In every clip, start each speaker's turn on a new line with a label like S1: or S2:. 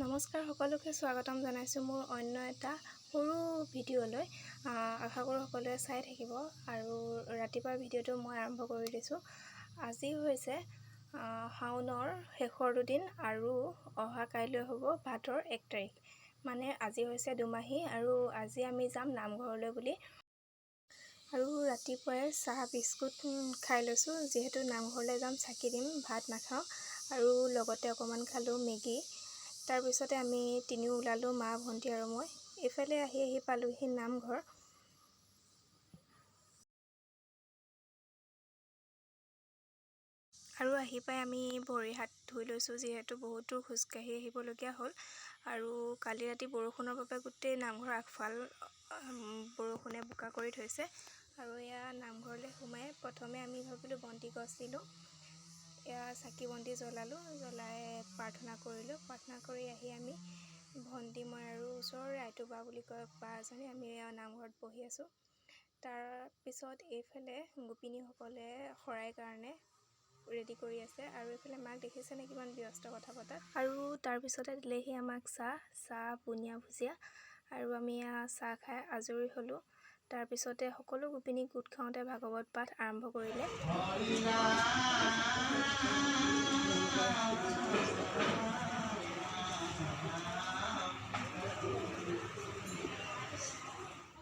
S1: নমস্কাৰ সকলোকে স্বাগতম জনাইছোঁ মোৰ অন্য এটা সৰু ভিডিঅ'লৈ। আশা কৰোঁ সকলোৱে চাই থাকিব আৰু ৰাতিপুৱাৰ ভিডিঅ'টো মই আৰম্ভ কৰি দিছোঁ। আজি হৈছে শাওনৰ শেষৰ দুদিন আৰু অহা কাইলৈ হ'ব ভাদৰ 1 তাৰিখ। মানে আজি হৈছে দুমাহী আৰু আজি আমি যাম নামঘৰলৈ বুলি। আৰু ৰাতিপুৱাই চাহ বিস্কুট খাই লৈছোঁ, যিহেতু নামঘৰলৈ যাম, চাকি দিম, ভাত নাখাওঁ আৰু লগতে অকণমান খালোঁ মেগী। তাৰপিছতে আমি তিনিও ওলালোঁ, মা, ভণ্টি আৰু মই। এইফালে আহি পালোঁহি নামঘৰ। আৰু আহি পাই আমি ভৰি হাত ধুই লৈছোঁ, যিহেতু বহুত দূৰ খোজকাঢ়ি আহিবলগীয়া হ'ল। আৰু কালি ৰাতি বৰষুণৰ বাবে গোটেই নামঘৰ আগফাল বৰষুণে বোকা কৰি থৈছে। আৰু এয়া নামঘৰলৈ সোমাই প্ৰথমে আমি ভাবিলোঁ বন্তি গছ দিলোঁ। এয়া চাকি বন্তি জ্বলালোঁ, জ্বলাই প্ৰাৰ্থনা কৰিলোঁ। প্ৰাৰ্থনা কৰি আহি আমি ভণ্টি, মই আৰু ওচৰৰে আইটো বা বুলি কয় বা এজনী, আমি নামঘৰত বহি আছোঁ। তাৰপিছত এইফালে গোপিনীসকলে শৰাইৰ কাৰণে ৰেডি কৰি আছে আৰু এইফালে মাক দেখিছেনে কিমান ব্যস্ত কথা পতাত। আৰু তাৰপিছতে দিলেহি আমাক চাহ, বুনিয়া ভুজিয়া, আৰু আমি চাহ খাই আজৰি হ'লোঁ। তাৰপিছতে সকলো গোপিনী গোট খাওঁতে ভাগৱত পাঠ আৰম্ভ কৰিলে।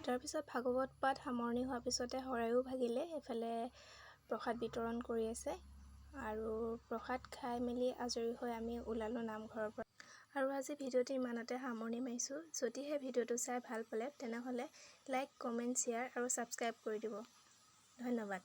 S1: তাৰপিছত ভাগৱত পাঠ সামৰণি হোৱাৰ পিছতে শৰাইও ভাগিলে। এইফালে প্ৰসাদ বিতৰণ কৰি আছে আৰু প্ৰসাদ খাই মেলি আজৰি হৈ আমি ওলালোঁ নামঘৰৰ পৰা। আৰু আজি ভিডিঅ'টো ইমানতে সামৰণি মাৰিছোঁ। যদিহে ভিডিঅ'টো চাই ভাল পালে তেনেহ'লে লাইক, কমেণ্ট, শ্বেয়াৰ আৰু ছাবস্ক্ৰাইব কৰি দিব। ধন্যবাদ।